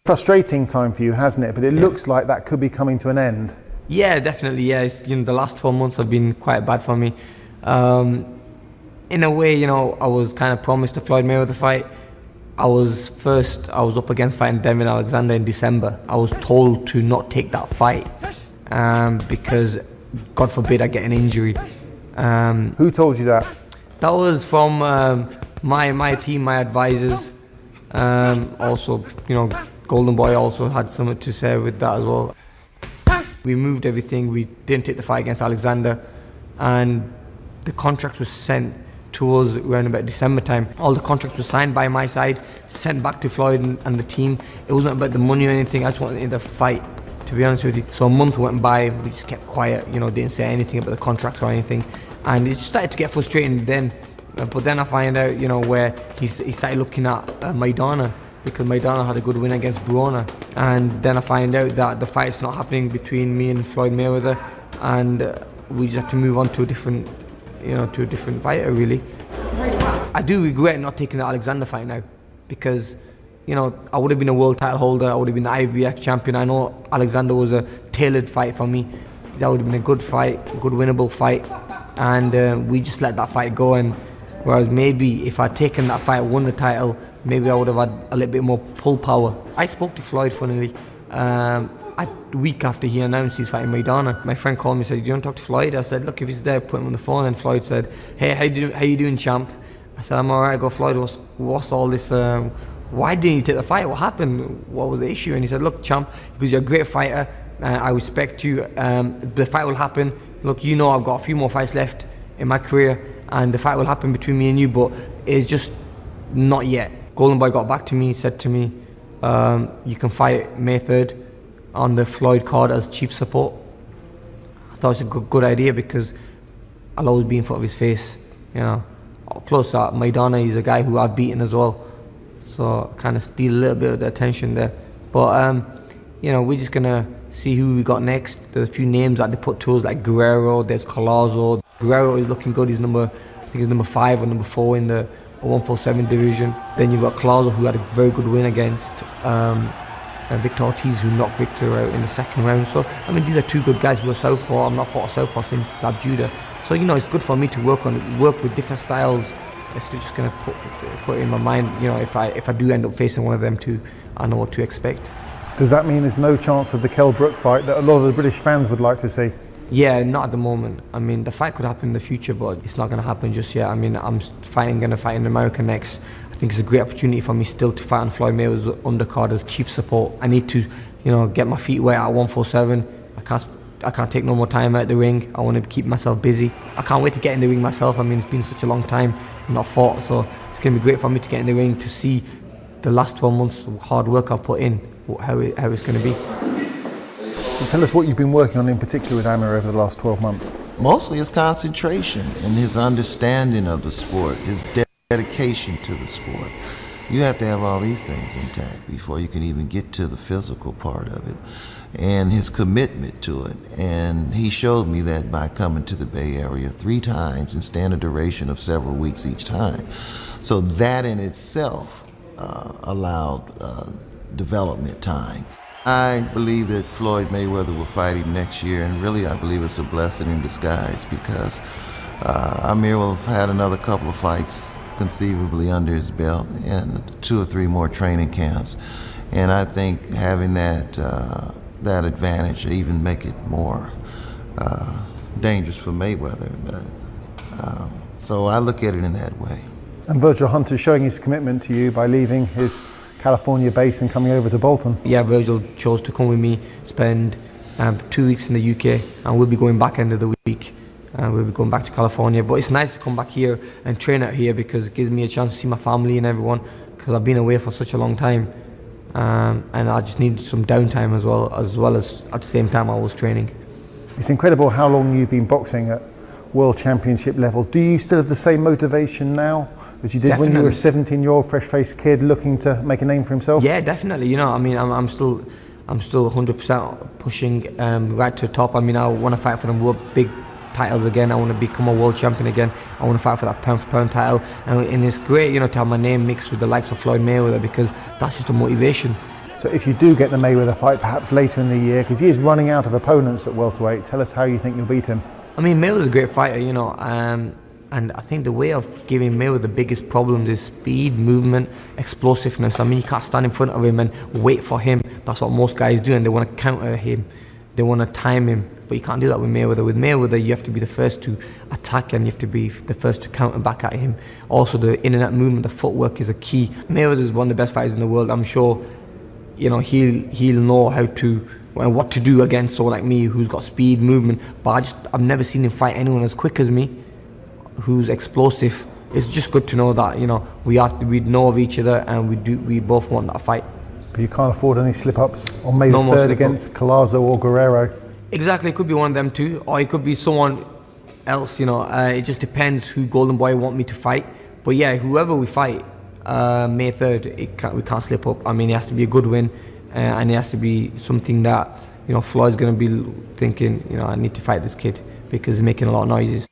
Frustrating time for you, hasn't it? But it looks like that could be coming to an end. Yeah, definitely. Yeah, it's, the last 12 months have been quite bad for me. In a way, I was kind of promised the Floyd Mayweather fight. I was up against fighting Devin Alexander in December. I was told to not take that fight because, God forbid, I get an injury. Who told you that? That was from my team, my advisors. Also, Golden Boy also had something to say with that as well. We moved everything. We didn't take the fight against Alexander, and the contract was sent to us around about December time. All the contracts were signed by my side, sent back to Floyd and the team. It wasn't about the money or anything. I just wanted the fight, to be honest with you. So a month went by. We just kept quiet. Didn't say anything about the contracts or anything, and it started to get frustrating then. But then I find out, where he started looking at Maidana, because Maidana had a good win against Bruona. And then I find out that the fight's not happening between me and Floyd Mayweather, and we just have to move on to a different, to a different fighter, really. I do regret not taking the Alexander fight now, because, I would have been a world title holder, I would have been the IBF champion. I know Alexander was a tailored fight for me. That would have been a good fight, a good winnable fight, and we just let that fight go. And whereas maybe if I'd taken that fight, won the title, maybe I would have had a little bit more pull power. I spoke to Floyd, funnily, a week after he announced he's fighting Maidana. My friend called me and said, "Do you want to talk to Floyd?" I said, "Look, if he's there, put him on the phone." And Floyd said, "Hey, how you doing, champ?" I said, "I'm alright." I go, "Floyd, what's all this? Why didn't you take the fight? What happened? What was the issue?" And he said, "Look, champ, because you're a great fighter, I respect you. The fight will happen. Look, I've got a few more fights left in my career, and the fight will happen between me and you, but it's just not yet." Golden Boy got back to me, said to me, "You can fight May 3rd on the Floyd card as chief support." I thought it was a good idea, because I'll always be in front of his face, Plus, Maidana is a guy who I've beaten as well, so kind of steal a little bit of the attention there. But we're just gonna see who we got next. There's a few names that they put to us, like Guerrero. There's Collazo. Guerrero is looking good. He's number 5 or number 4 in the 147 division. Then you've got Collazo, who had a very good win against Victor Ortiz, who knocked Victor out in the second round. So these are two good guys who are southpaw. I've not fought a southpaw since Zab Judah. So it's good for me to work with different styles. It's just gonna put it in my mind. If I do end up facing one of them two, I know what to expect. Does that mean there's no chance of the Kell Brook fight that a lot of the British fans would like to see? Yeah, not at the moment. The fight could happen in the future, but it's not going to happen just yet. I'm going to fight in America next. I think it's a great opportunity for me still to fight on Floyd Mayweather's undercard as chief support. I need to, get my feet wet at 147. I can't take no more time out the ring. I want to keep myself busy. I can't wait to get in the ring myself. It's been such a long time not fought, so it's going to be great for me to get in the ring to see the last 12 months of hard work I've put in, how it's going to be. So tell us what you've been working on in particular with Amir over the last 12 months. Mostly his concentration and his understanding of the sport, his dedication to the sport. You have to have all these things intact before you can even get to the physical part of it, and his commitment to it. And he showed me that by coming to the Bay Area 3 times and staying a duration of several weeks each time. So that in itself allowed development time. I believe that Floyd Mayweather will fight him next year, and really I believe it's a blessing in disguise, because Amir will have had another couple of fights conceivably under his belt and 2 or 3 more training camps. And I think having that advantage will even make it more dangerous for Mayweather. So I look at it in that way. And Virgil Hunter's showing his commitment to you by leaving his California base and coming over to Bolton. Yeah, Virgil chose to come with me, spend 2 weeks in the UK, and we'll be going back end of the week. We'll be going back to California, but it's nice to come back here and train out here, because it gives me a chance to see my family and everyone, because I've been away for such a long time, and I just need some downtime as well as at the same time I was training. It's incredible how long you've been boxing at world championship level. Do you still have the same motivation now as you did Definitely. when you were a 17-year-old fresh-faced kid looking to make a name for himself? Yeah, definitely. I'm still 100% pushing right to the top. I want to fight for them big titles again. I want to become a world champion again. I want to fight for that pound-for-pound title, and it's great, to have my name mixed with the likes of Floyd Mayweather, because that's just a motivation. So if you do get the Mayweather fight, perhaps later in the year, because he is running out of opponents at welterweight, tell us how you think you'll beat him. I mean, Mayweather's a great fighter, you know, and I think the way of giving Mayweather the biggest problems is speed, movement, explosiveness. I mean, you can't stand in front of him and wait for him. That's what most guys do, and they want to counter him. They want to time him, but you can't do that with Mayweather. With Mayweather, you have to be the first to attack and you have to be the first to counter back at him. Also, the in and out movement, the footwork is a key. Mayweather is one of the best fighters in the world. I'm sure, you know, he'll know how to what to do against someone like me who's got speed, movement. But I've never seen him fight anyone as quick as me, who's explosive. It's just good to know that, you know, we know of each other and we both want that fight. But you can't afford any slip-ups on May the No 3rd against Collazo or Guerrero. Exactly, it could be one of them two, or it could be someone else, you know. It just depends who Golden Boy want me to fight. But yeah, whoever we fight, May 3rd, we can't slip up. I mean, it has to be a good win, and it has to be something that, you know, Floyd's going to be thinking, you know, I need to fight this kid because he's making a lot of noises.